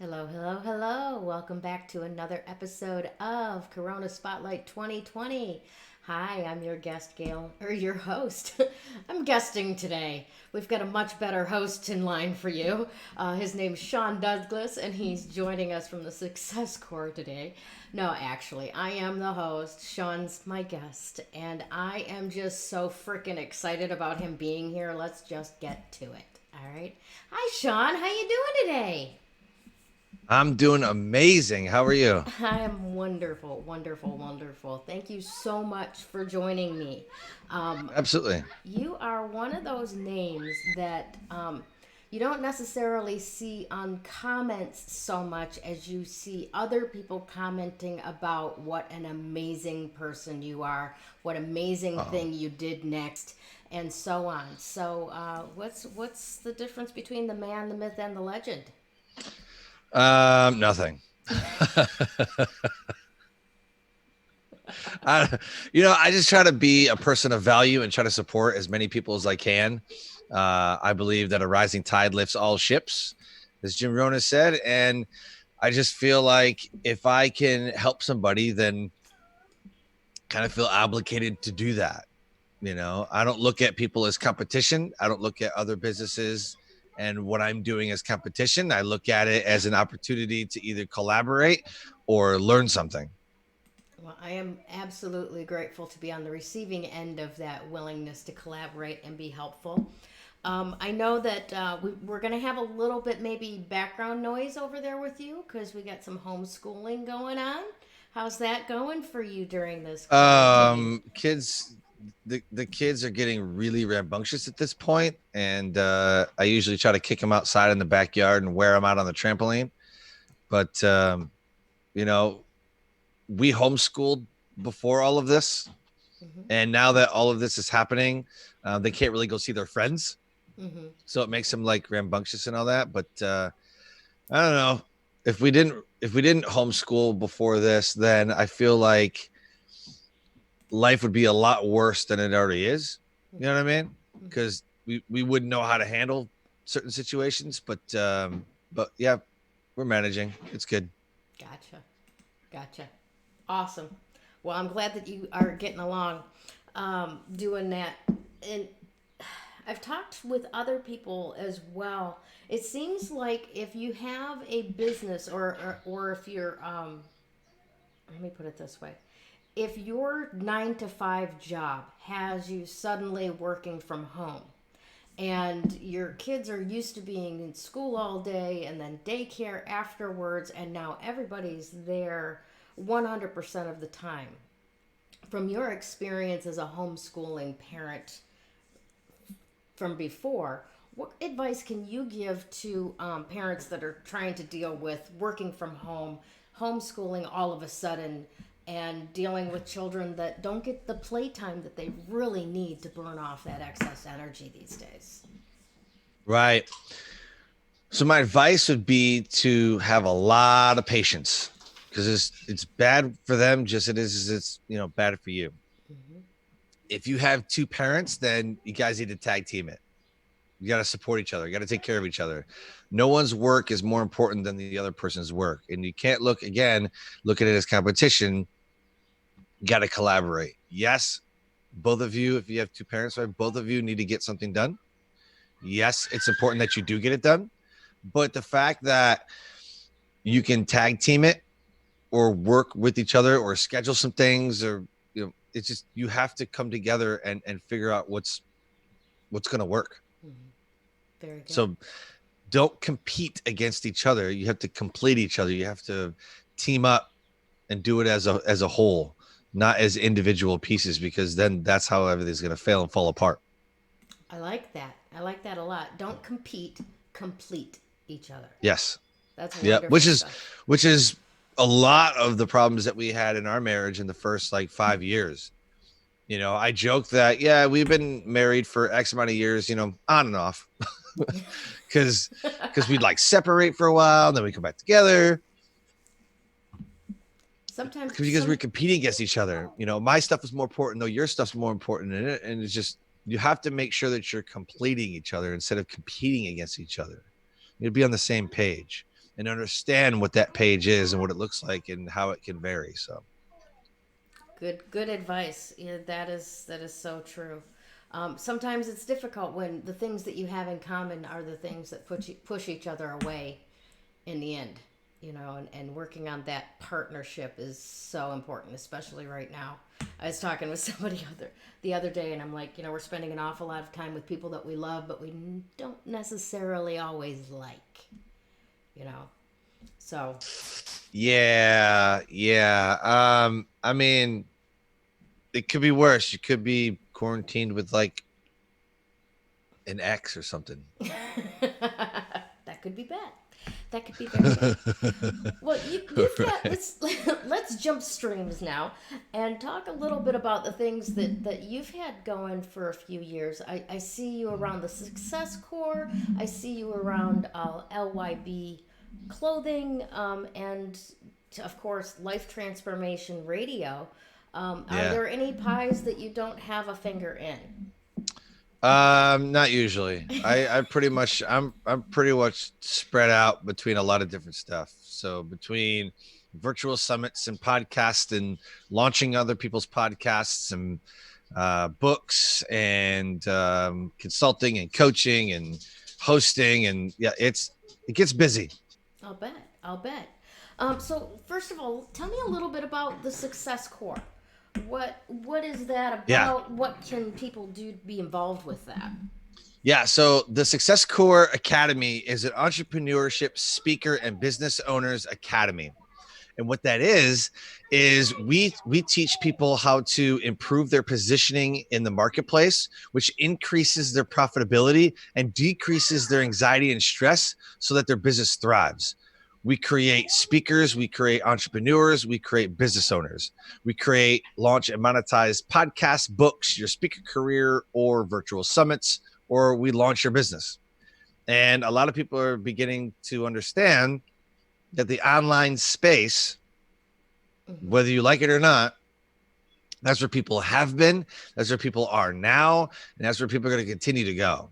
Hello, hello, hello. Welcome back to another episode of Corona Spotlight 2020. Hi, I'm your guest, Gayle, or your host. I'm guesting today. We've got a much better host in line for you. His name's Sean Douglas, and he's joining us from the Success Corps today. No, actually, I am the host. Sean's my guest, and I am just so freaking excited about him being here. Let's just get to it. All right. Hi, Sean. How you doing today? I'm doing amazing. How are you? I am wonderful, wonderful, wonderful. Thank you so much for joining me. Um, Absolutely. you are one of those names that you don't necessarily see on comments so much as you see other people commenting about what an amazing person you are, what amazing Oh, thing you did next, and so on. So, what's the difference between the man, the myth, and the legend? nothing. I just try to be a person of value and try to support as many people as I can. I believe that a rising tide lifts all ships, as Jim Rohn said, and I just feel like if I can help somebody, then kind of feel obligated to do that. I don't look at people as competition. I don't look at other businesses and what I'm doing as competition. I look at it as an opportunity to either collaborate or learn something. Well, I am absolutely grateful to be on the receiving end of that willingness to collaborate and be helpful. I know that we're going to have a little bit maybe background noise over there with you because we got some homeschooling going on. How's that going for you during this quarantine? Kids, the kids are getting really rambunctious at this point, and I usually try to kick them outside in the backyard and wear them out on the trampoline. But you know, we homeschooled before all of this, Mm-hmm. and now that all of this is happening, they can't really go see their friends, Mm-hmm. so it makes them like rambunctious and all that. But I don't know, if we didn't homeschool before this, then I feel like life would be a lot worse than it already is. You know what I mean? Mm-hmm. Because we wouldn't know how to handle certain situations. But yeah, we're managing. It's good. Gotcha. Gotcha. Awesome. Well, I'm glad that you are getting along doing that. And I've talked with other people as well. It seems like if you have a business or if you're, let me put it this way, if your 9 to 5 job has you suddenly working from home, and your kids are used to being in school all day and then daycare afterwards, and now everybody's there 100% of the time. From your experience as a homeschooling parent from before, what advice can you give to parents that are trying to deal with working from home, homeschooling all of a sudden, and dealing with children that don't get the playtime that they really need to burn off that excess energy these days? Right. So my advice would be to have a lot of patience because it's bad for them just it is it's bad for you. Mm-hmm. If you have two parents, then you guys need to tag team it. You got to support each other. You got to take care of each other. No one's work is more important than the other person's work. And you can't look at it as competition. You got to collaborate. Yes, both of you, if you have two parents, right, both of you need to get something done. Yes, it's important that you do get it done. But the fact that you can tag team it or work with each other or schedule some things or, it's just, you have to come together and figure out what's going to work. Mm-hmm. Very good. So don't compete against each other. You have to complete each other. You have to team up and do it as a whole, not as individual pieces, because then that's how everything's going to fail and fall apart. I like that. I like that a lot. Don't compete, complete each other. Yes. That's Yeah. wonderful Which is stuff. which is a lot of the problems that we had in our marriage in the first like 5 years. I joke that, yeah, we've been married for X amount of years, on and off. Because we'd like separate for a while, then we come back together. Sometimes Because we're some competing against each other. My stuff is more important, though your stuff's more important in it. And it's just, you have to make sure that you're completing each other instead of competing against each other. You'd be on the same page. and understand what that page is and what it looks like and how it can vary. So Good advice. Yeah, that is so true. Sometimes it's difficult when the things that you have in common are the things that push each other away in the end. And working on that partnership is so important, especially right now. I was talking with somebody the other day, and I'm like, we're spending an awful lot of time with people that we love, but we don't necessarily always like. You know, so yeah. I mean, it could be worse. You could be quarantined with like an ex or something. that could be bad. That could be very bad. Well, you've got Right. let's jump streams now and talk a little bit about the things that you've had going for a few years. I see you around the Success Core. I see you around LYB clothing, and of course Life Transformation Radio. Are Yeah. there any pies that you don't have a finger in? Not usually. I'm pretty much spread out between a lot of different stuff. So between virtual summits and podcasts and launching other people's podcasts and books and consulting and coaching and hosting and yeah, it gets busy. I'll bet. I'll bet. So first of all, tell me a little bit about the Success Core. What is that Yeah. about? What can people do to be involved with that? Yeah, so the Success Core Academy is an entrepreneurship speaker and business owners academy. And what that is we teach people how to improve their positioning in the marketplace, which increases their profitability and decreases their anxiety and stress so that their business thrives. We create speakers, we create entrepreneurs, we create business owners. We create, launch, and monetize podcasts, books, your speaker career, or virtual summits, or we launch your business. And a lot of people are beginning to understand that the online space, Mm-hmm. whether you like it or not, that's where people have been, that's where people are now, and that's where people are going to continue to go.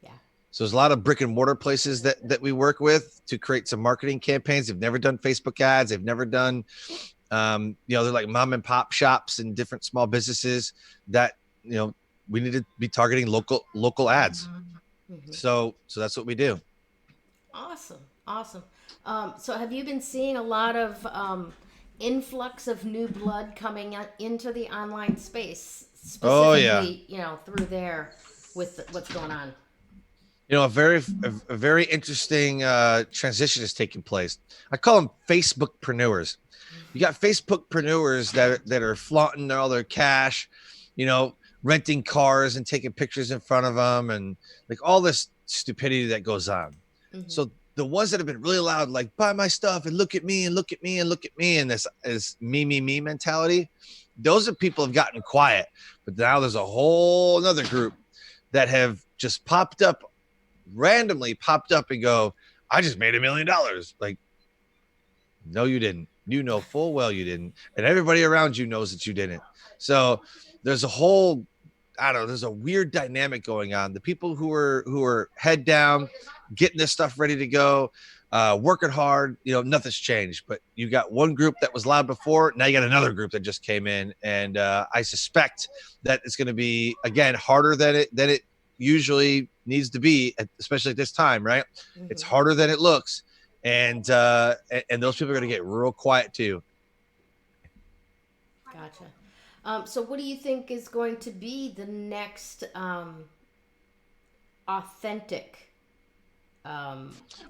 Yeah. So there's a lot of brick and mortar places that we work with to create some marketing campaigns. They've never done Facebook ads. They've never done, they're like mom and pop shops and different small businesses that, we need to be targeting local ads. Mm-hmm. So that's what we do. Awesome. Awesome. So have you been seeing a lot of influx of new blood coming into the online space, Oh yeah. specifically, through there with what's going on? A very interesting transition is taking place. I call them Facebookpreneurs. You got Facebookpreneurs that are flaunting all their cash, you know, renting cars and taking pictures in front of them, and like all this stupidity that goes on. Mm-hmm. So the ones that have been really loud, like buy my stuff and look at me and look at me and look at me, and this is me mentality. Those are people have gotten quiet, but now there's a whole another group that have just randomly popped up and go, I just made $1 million. Like, no, you didn't. You know full well you didn't. And everybody around you knows that you didn't. So there's a whole, I don't know, there's a weird dynamic going on. The people who are head down, getting this stuff ready to go, working hard, nothing's changed. But you got one group that was loud before. Now you got another group that just came in. And I suspect that it's going to be, again, harder than it usually needs to be, especially at this time, right? Mm-hmm. It's harder than it looks. And those people are going to get real quiet too. Gotcha. So what do you think is going to be the next authentic?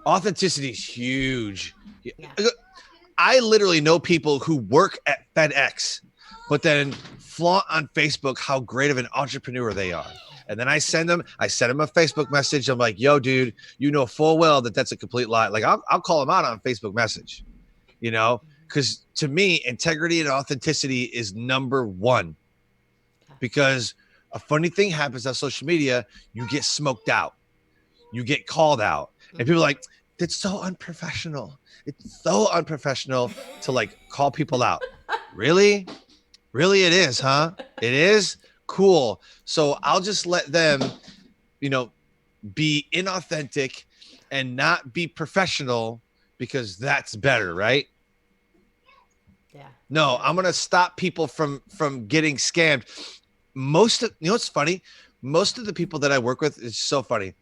Authenticity is huge. Yeah. I literally know people who work at FedEx, but then flaunt on Facebook how great of an entrepreneur they are. And then I send them a Facebook message. I'm like, yo, dude, you know full well that that's a complete lie. Like I'll call them out on Facebook message, because to me, integrity and authenticity is number one. Because a funny thing happens on social media, you get smoked out, you get called out, and people are like, that's so unprofessional. It's so unprofessional to like call people out. Really? Really, it is, huh? It is? Cool. So I'll just let them, be inauthentic and not be professional, because that's better, right? Yeah. No, Yeah. I'm gonna stop people from getting scammed. Most of, you know what's funny? Most of the people that I work with, it's so funny.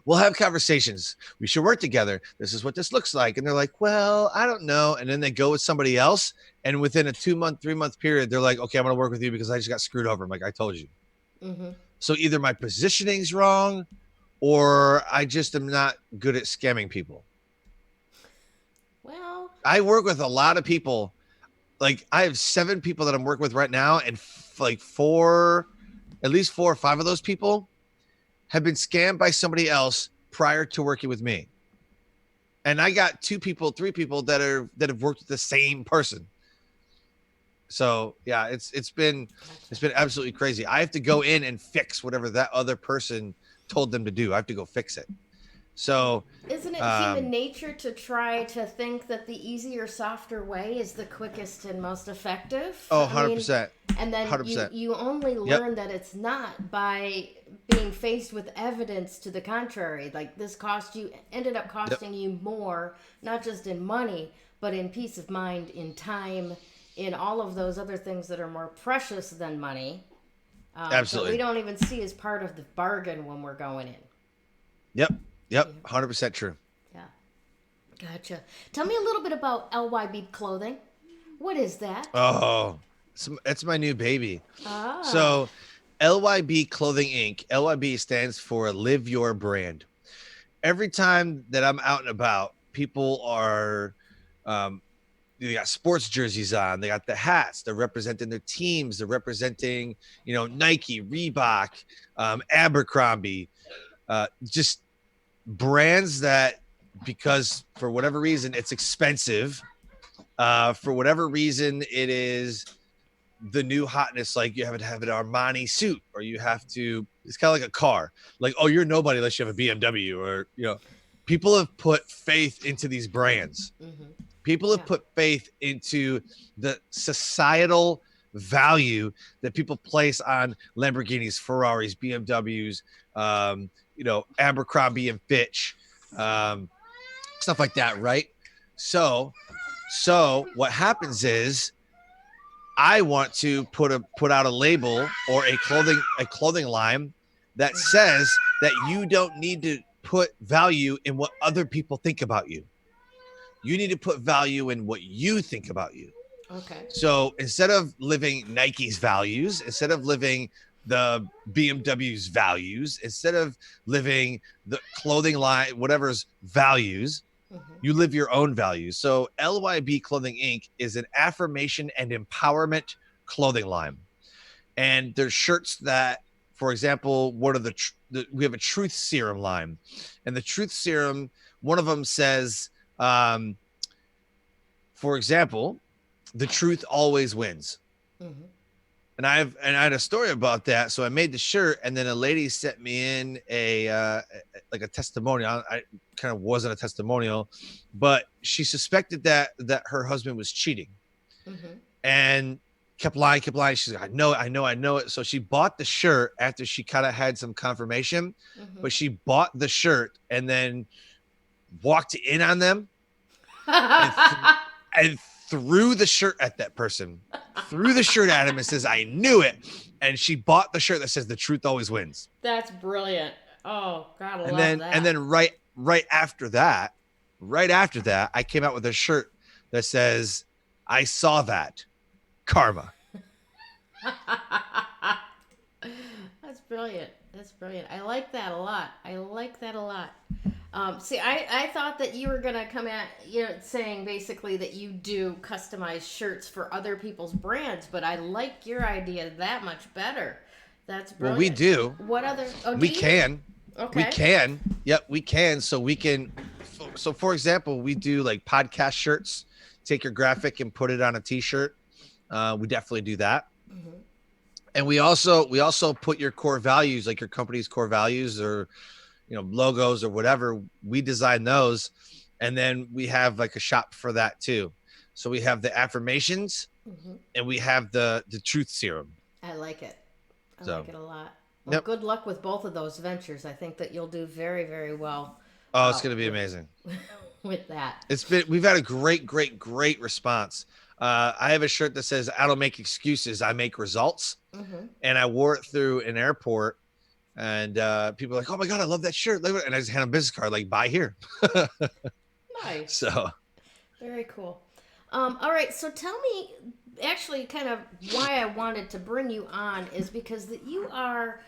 We'll have conversations. We should work together. This is what this looks like. And they're like, well, I don't know. And then they go with somebody else. And within a 2-month, 3-month period, they're like, okay, I'm going to work with you because I just got screwed over. I'm like, I told you. Mm-hmm. So either my positioning's wrong or I just am not good at scamming people. Well, I work with a lot of people. Like I have 7 people that I'm working with right now. And like at least 4 or 5 of those people have been scammed by somebody else prior to working with me. And I got 2 people, 3 people that have worked with the same person. So yeah, it's been absolutely crazy. I have to go in and fix whatever that other person told them to do. I have to go fix it. So isn't it human nature to try to think that the easier, softer way is the quickest and most effective? oh, I mean, 100%. and then you 100%. you only Yep. learn that it's not by being faced with evidence to the contrary. Like this ended up Yep. costing you more, not just in money, but in peace of mind, in time, in all of those other things that are more precious than money. That we Absolutely. don't even see as part of the bargain when we're going in. Yep. Yep. Yeah. 100% true. Yeah. Gotcha. Tell me a little bit about LYB clothing. What is that? Oh, it's my new baby. Ah. So LYB Clothing Inc. LYB stands for Live Your Brand. Every time that I'm out and about, people are um, they got sports jerseys on, they got the hats, they're representing their teams, they're representing, Nike, Reebok, Abercrombie, just brands that, because for whatever reason it's expensive, for whatever reason it is the new hotness. Like you have to have an Armani suit, or you have to, it's kind of like a car, like, oh, you're nobody unless you have a BMW, or people have put faith into these brands. Mm-hmm. People have Yeah. put faith into the societal value that people place on Lamborghinis, Ferraris, BMWs, Abercrombie and Fitch, um, stuff like that, right? So, what happens is I want to put out a label or a clothing line that says that you don't need to put value in what other people think about you. You need to put value in what you think about you. Okay. So instead of living Nike's values, instead of living the BMW's values, instead of living the clothing line, whatever's values, Mm-hmm. you live your own values. So LYB Clothing Inc. is an affirmation and empowerment clothing line. And there's shirts that, for example, one of we have a truth serum line. And the truth serum, one of them says, for example, the truth always wins. Mm-hmm. And I had a story about that. So I made the shirt, and then a lady sent me in like a testimonial. I kind of wasn't a testimonial, but she suspected that her husband was cheating, Mm-hmm. and kept lying, kept lying. She's like, I know it. So she bought the shirt after she kind of had some confirmation, Mm-hmm. but she bought the shirt and then walked in on them and and threw the shirt at that person, threw the shirt at him and says, I knew it. And she bought the shirt that says the truth always wins. That's brilliant. Oh, gotta And love then that. and then right after that, I came out with a shirt that says, I saw that. Karma. That's brilliant. That's brilliant. I like that a lot. I like that a lot. See, I thought that you were gonna come at saying basically that you do customized shirts for other people's brands, but I like your idea that much better. That's Well, we brilliant. do. What other? Oh, do We you? can. We Okay. can. Yep, we can. So we can. So for example, we do like podcast shirts. Take your graphic and put it on a T-shirt. We definitely do that. Mm-hmm. And we also put your core values, like your company's core values, or logos or whatever. We design those, and then we have like a shop for that too. So we have the affirmations, Mm-hmm. and we have the truth serum. I like it. I So like it a lot. Well, yep. good luck with both of those ventures. I think that you'll do very, very well Oh, it's gonna be with amazing. with that. We've had a great response. I have a shirt that says, I don't make excuses, I make results. Mm-hmm. And I wore it through an airport, and people are like, oh my God, I love that shirt. And I just had a business card, like, buy here. Nice. So, Very cool. All right, so tell me, actually, kind of why I wanted to bring you on is because that you are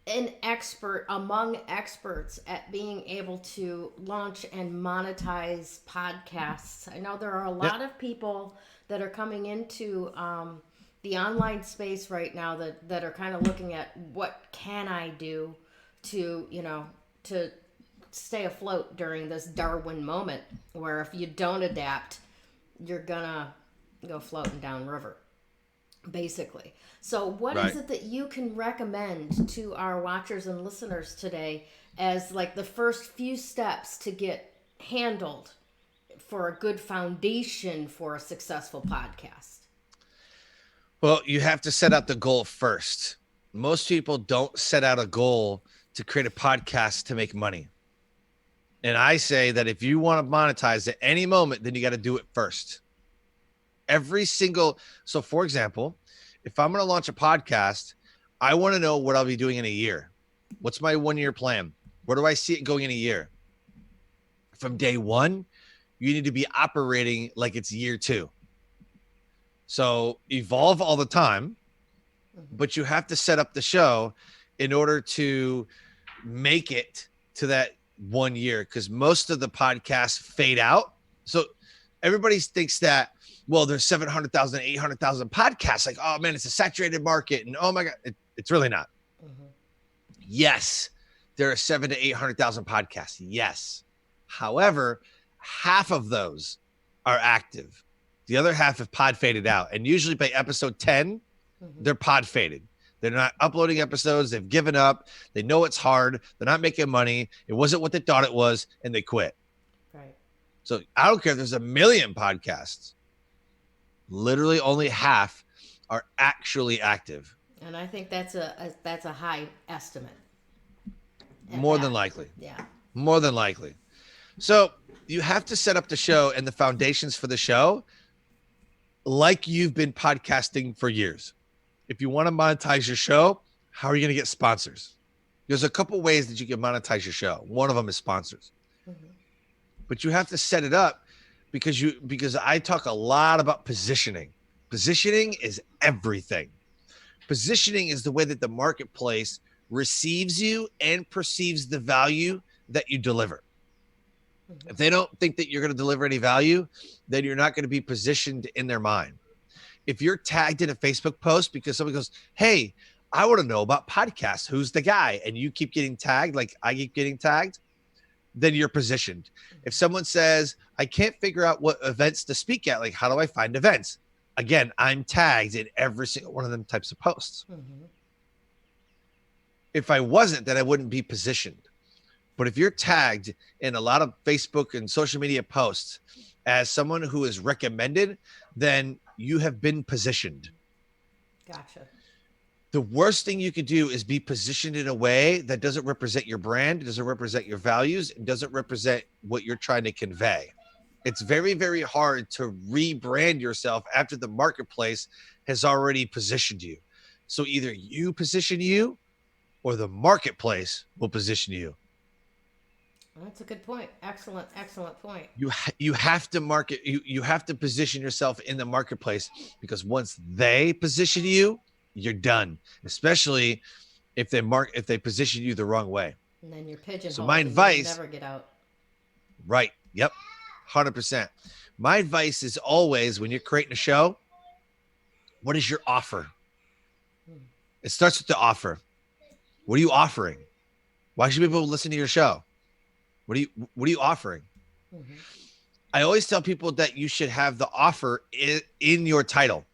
an expert among experts at being able to launch and monetize podcasts. I know there are a yep, lot of people that are coming into the online space right now that are kind of looking at what can I do to, to stay afloat during this Darwin moment where if you don't adapt, you're gonna go floating downriver, basically. So, what is right. it that you can recommend to our watchers and listeners today as like the first few steps to get handled for a good foundation for a successful podcast? Well, you have to set out the goal first. Most people don't set out a goal to create a podcast to make money. And I say that if you want to monetize at any moment, then you got to do it first. So for example, if I'm going to launch a podcast, I want to know what I'll be doing in a year. What's my 1 year plan? Where do I see it going in a year? From day one, you need to be operating like it's year two. So evolve all the time, but you have to set up the show in order to make it to that 1 year, because most of the podcasts fade out. So everybody thinks that, well, there's 700,000, 800,000 podcasts. Like, oh man, it's a saturated market. And oh my God, it's really not. Mm-hmm. Yes, there are 700,000 to 800,000 podcasts. Yes. However, half of those are active. The other half have pod faded out. And usually by episode 10, Mm-hmm. they're pod faded. They're not uploading episodes. They've given up. They know it's hard. They're not making money. It wasn't what they thought it was, and they quit. Right. So I don't care if there's 1,000,000 podcasts. Literally only half are actually active. And I think that's a high estimate. More than likely. Yeah. More than likely. So you have to set up the show and the foundations for the show like you've been podcasting for years. If you want to monetize your show, how are you going to get sponsors? There's a couple ways that you can monetize your show. One of them is sponsors. Mm-hmm. But you have to set it up because I talk a lot about positioning. Positioning is everything. Positioning is the way that the marketplace receives you and perceives the value that you deliver. Mm-hmm. If they don't think that you're going to deliver any value, then you're not going to be positioned in their mind. If you're tagged in a Facebook post because somebody goes, hey, I want to know about podcasts, who's the guy? And you keep getting tagged, like I keep getting tagged, then you're positioned. If someone says, I can't figure out what events to speak at, like, how do I find events? Again, I'm tagged in every single one of them types of posts. Mm-hmm. If I wasn't, then I wouldn't be positioned. But if you're tagged in a lot of Facebook and social media posts as someone who is recommended, then you have been positioned. Gotcha. The worst thing you could do is be positioned in a way that doesn't represent your brand, doesn't represent your values, and doesn't represent what you're trying to convey. It's very, very hard to rebrand yourself after the marketplace has already positioned you. So either you position you or the marketplace will position you. That's a good point. Excellent, excellent point. You have to you have to position yourself in the marketplace, because once they position you, you're done. Especially if they position you the wrong way. And then you're pigeonholed. So my and advice, you'll never get out. right? Yep, 100%. My advice is always, when you're creating a show, what is your offer? It starts with the offer. What are you offering? Why should people listen to your show? What are you offering? Mm-hmm. I always tell people that you should have the offer in your title.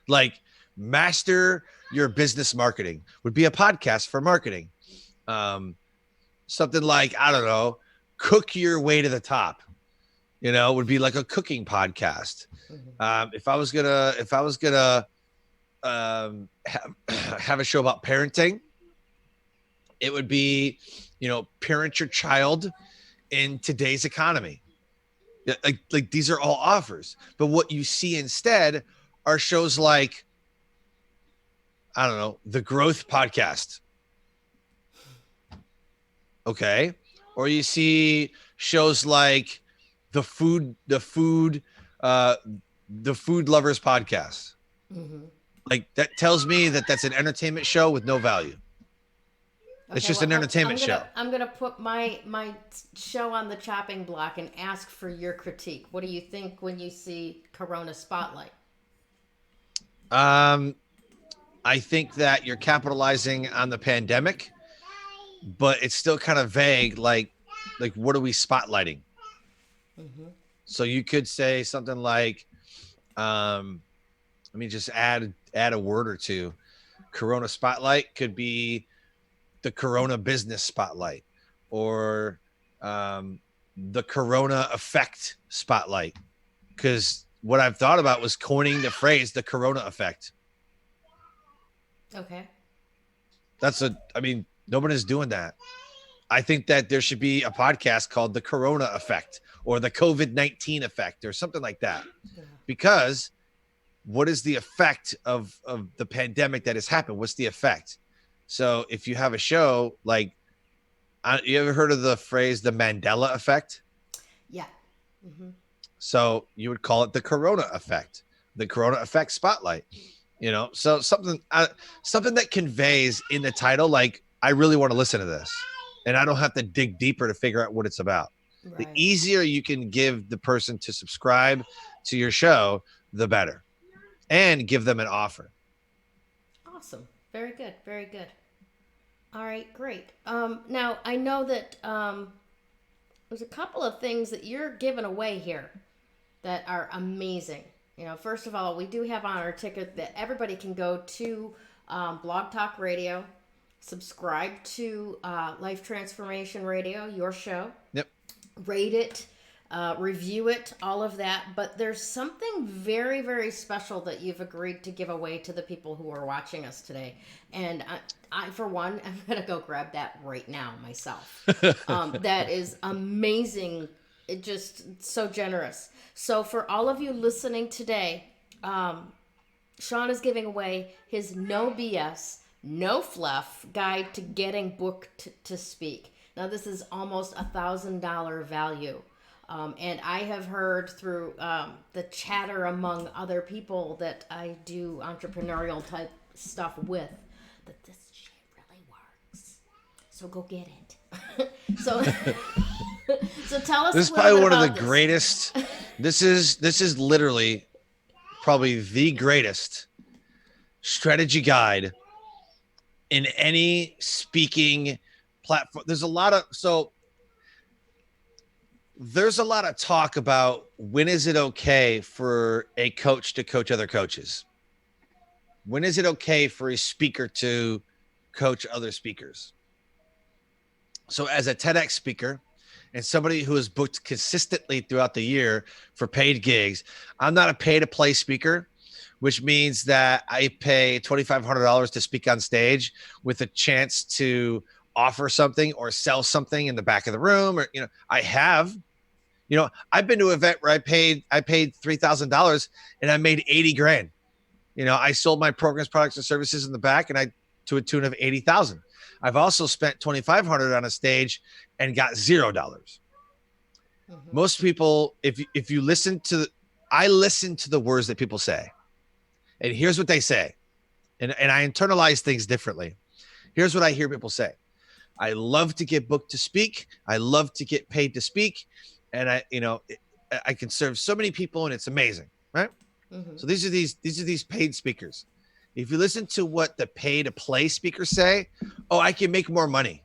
Like, master your business marketing would be a podcast for marketing. Something like, I don't know, cook your way to the top, would be like a cooking podcast. Mm-hmm. If I was gonna have a show about parenting, it would be, parent your child in today's economy. Yeah, like these are all offers. But what you see instead are shows like, I don't know, the Growth Podcast. Okay. Or you see shows like the food, the food, uh, the Food Lovers Podcast. Mm-hmm. Like that tells me that that's an entertainment show with no value. It's Okay, just well, an entertainment show. I'm gonna put my show on the chopping block and ask for your critique. What do you think when you see Corona Spotlight? Um, I think that you're capitalizing on the pandemic, but it's still kind of vague. Like what are we spotlighting? Mm-hmm. So you could say something like, um, let me just add a word or two. Corona Spotlight could be the Corona Business Spotlight, or the Corona Effect Spotlight. Because what I've thought about was coining the phrase the Corona Effect. Okay. I mean, nobody's doing that. I think that there should be a podcast called the Corona Effect or the COVID-19 Effect or something like that. Yeah. Because what is the effect of the pandemic that has happened? What's the effect? So if you have a show like, you ever heard of the phrase the Mandela effect? Yeah. Mm-hmm. So you would call it the Corona effect, the Corona effect spotlight. So something that conveys in the title, like I really want to listen to this, and I don't have to dig deeper to figure out what it's about. The Right. easier you can give the person to subscribe to your show, the better, and give them an offer. Awesome. Very good. Very good. All right. Great. Now I know that there's a couple of things that you're giving away here that are amazing. First of all, we do have on our ticket that everybody can go to Blog Talk Radio, subscribe to Life Transformation Radio, your show, Yep. rate it, review it, all of that. But there's something very, very special that you've agreed to give away to the people who are watching us today. And I for one, I'm going to go grab that right now myself. That is amazing. It just so generous. So for all of you listening today, Sean is giving away his no BS, no fluff guide to getting booked to speak. Now this is almost $1,000 value. And I have heard through the chatter among other people that I do entrepreneurial type stuff with that this shit really works. So go get it. so so tell us This is a little probably bit one of the about this. greatest. This is literally probably the greatest strategy guide in any speaking platform. There's a lot of talk about when is it okay for a coach to coach other coaches? When is it okay for a speaker to coach other speakers? So as a TEDx speaker and somebody who is booked consistently throughout the year for paid gigs, I'm not a pay to play speaker, which means that I pay $2,500 to speak on stage with a chance to offer something or sell something in the back of the room. Or, I've been to an event where I paid $3,000 and I made 80 grand. I sold my programs, products, and services in the back, and I to a tune of 80,000. I've also spent 2,500 on a stage and got $0. Mm-hmm. Most people, if you listen to, I listen to the words that people say, and here's what they say, and I internalize things differently. Here's what I hear people say: I love to get booked to speak. I love to get paid to speak, and I can serve so many people, and it's amazing, right? Mm-hmm. So these are these paid speakers. If you listen to what the pay to play speakers say, oh, I can make more money.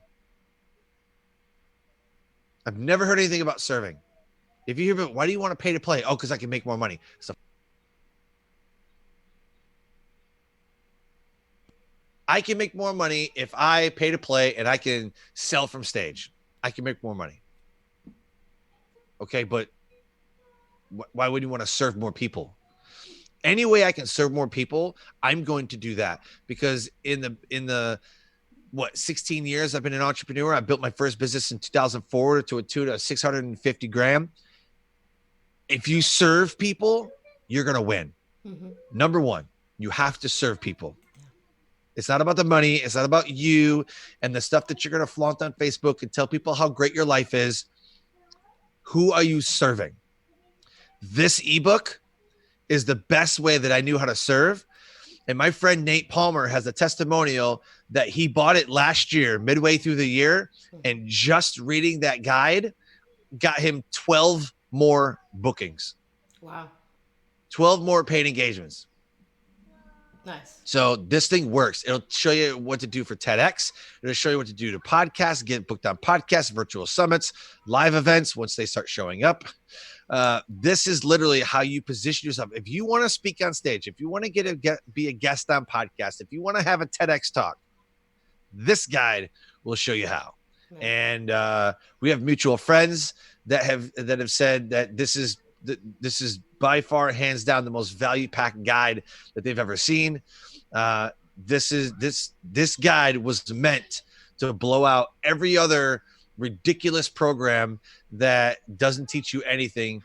I've never heard anything about serving. If you hear about why do you want to pay to play? Oh, because I can make more money. So I can make more money if I pay to play and I can sell from stage. I can make more money. Okay, but why would you want to serve more people? Any way I can serve more people, I'm going to do that, because in the 16 years I've been an entrepreneur, I built my first business in 2004 to a tune of 650 grand. If you serve people, you're going to win. Mm-hmm. Number one, you have to serve people. It's not about the money. It's not about you and the stuff that you're going to flaunt on Facebook and tell people how great your life is. Who are you serving? This ebook is the best way that I knew how to serve. And my friend Nate Palmer has a testimonial that he bought it last year, midway through the year. And just reading that guide got him 12 more bookings. Wow. 12 more paid engagements. Nice. So this thing works. It'll show you what to do for TEDx. It'll show you what to do to podcasts, get booked on podcasts, virtual summits, live events once they start showing up. This is literally how you position yourself. If you want to speak on stage, if you want to be a guest on podcast, if you want to have a TEDx talk, this guide will show you how. Right. And we have mutual friends that have said that this is by far, hands down, the most value-packed guide that they've ever seen. This guide was meant to blow out every other ridiculous program that doesn't teach you anything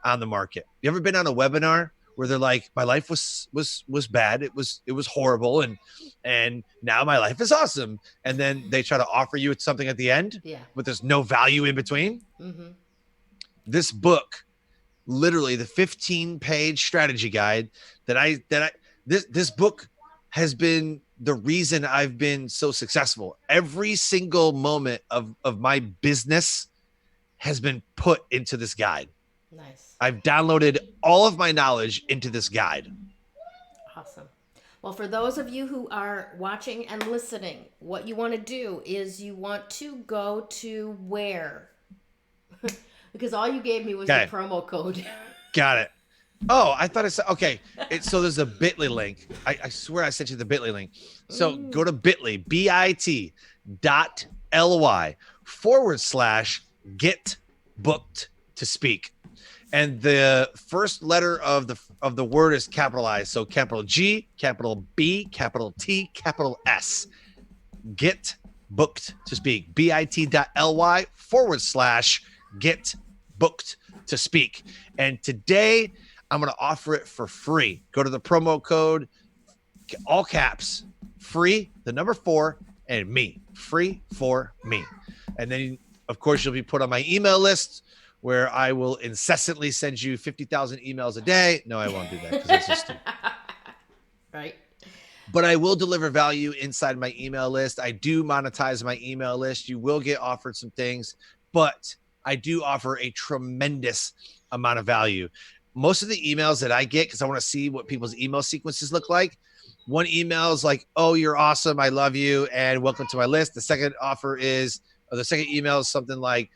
on the market. You ever been on a webinar where they're like, my life was bad, it was horrible, and now my life is awesome, and then they try to offer you something at the end, but there's no value in between? Mm-hmm. This book, literally the 15-page strategy guide this book has been the reason I've been so successful. Every single moment of my business has been put into this guide. Nice. I've downloaded all of my knowledge into this guide. Awesome. Well, for those of you who are watching and listening, what you want to do is you want to go to where? Because all you gave me was the promo code. Got it. Oh, I thought it said, okay. So there's a Bitly link. I swear I sent you the Bitly link. So go to Bitly, bit.ly/get booked to speak. And the first letter of the word is capitalized. So capital G, capital B, capital T, capital S. Get booked to speak. bit.ly/get booked to speak. And today I'm going to offer it for free. Go to the promo code, all caps, free, the number 4, and me. Free for me. And then, of course, you'll be put on my email list where I will incessantly send you 50,000 emails a day. No, I won't do that because that's just stupid. Right. But I will deliver value inside my email list. I do monetize my email list. You will get offered some things, but I do offer a tremendous amount of value. Most of the emails that I get, because I want to see what people's email sequences look like. One email is like, oh, you're awesome, I love you, and welcome to my list. The second email is something like,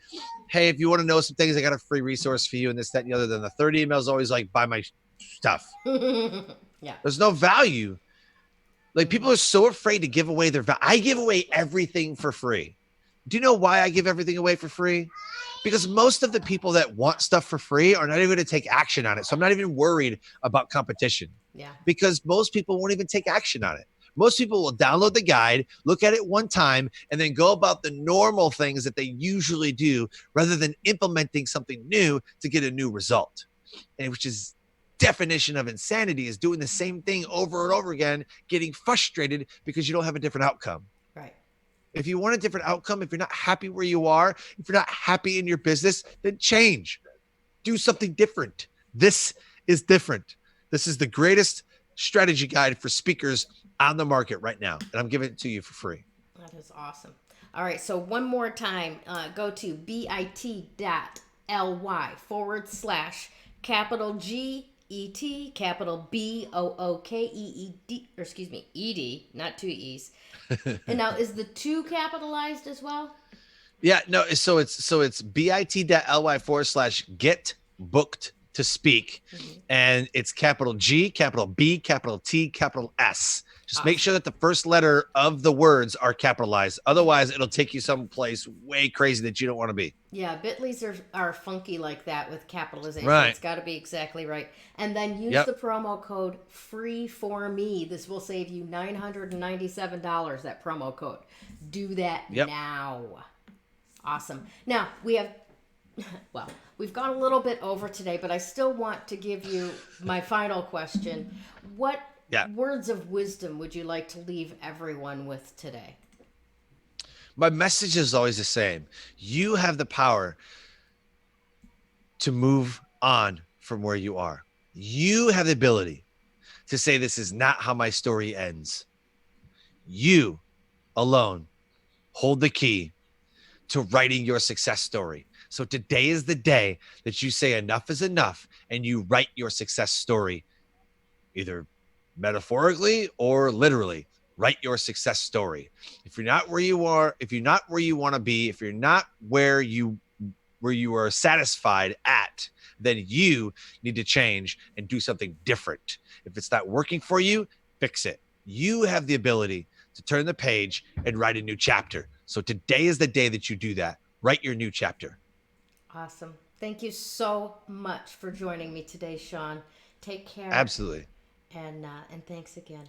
hey, if you want to know some things, I got a free resource for you, and this, that, and the other. Then the third email is always like, buy my stuff. Yeah. There's no value. Like, people are so afraid to give away their value. I give away everything for free. Do you know why I give everything away for free? Because most of the people that want stuff for free are not even going to take action on it. So I'm not even worried about competition. Yeah. Because most people won't even take action on it. Most people will download the guide, look at it one time, and then go about the normal things that they usually do rather than implementing something new to get a new result. And which is definition of insanity, is doing the same thing over and over again, getting frustrated because you don't have a different outcome. Right. If you want a different outcome, if you're not happy where you are, if you're not happy in your business, then change. Do something different. This is different. This is the greatest strategy guide for speakers on the market right now. And I'm giving it to you for free. That is awesome. All right. So one more time, go to bit.ly/capital GET, capital BOOKEED, or excuse me, ED, not 2 E's. And now is the 2 capitalized as well? Yeah, no. So it's bit.ly/get booked to speak. Mm-hmm. And it's capital G, capital B, capital T, capital S. Just make sure that the first letter of the words are capitalized. Otherwise, it'll take you someplace way crazy that you don't want to be. Yeah, Bitly's are funky like that with capitalization. Right. It's got to be exactly right. And then use the promo code FREE4ME. This will save you $997, that promo code. Do that now. Awesome. Now, we have Well, we've gone a little bit over today, but I still want to give you my final question. What Yeah. words of wisdom would you like to leave everyone with today? My message is always the same. You have the power to move on from where you are. You have the ability to say, this is not how my story ends. You alone hold the key to writing your success story. So today is the day that you say enough is enough and you write your success story, either metaphorically or literally. Write your success story. If you're not where you are, if you're not where you want to be, if you're not where you are satisfied at, then you need to change and do something different. If it's not working for you, fix it. You have the ability to turn the page and write a new chapter. So today is the day that you do that. Write your new chapter. Awesome. Thank you so much for joining me today, Sean. Take care, Absolutely. and thanks again.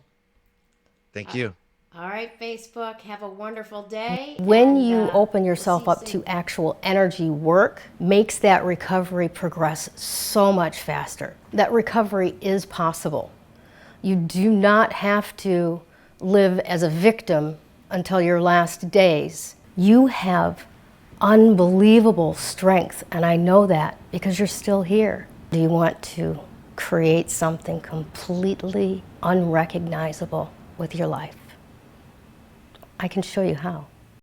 Thank Uh, you. all right, Facebook. Have a wonderful day. When and, you open we'll yourself see you up soon. to actual energy work, makes that recovery progress so much faster. That recovery is possible. You do not have to live as a victim until your last days. You have unbelievable strength, and I know that because you're still here. Do you want to create something completely unrecognizable with your life? I can show you how.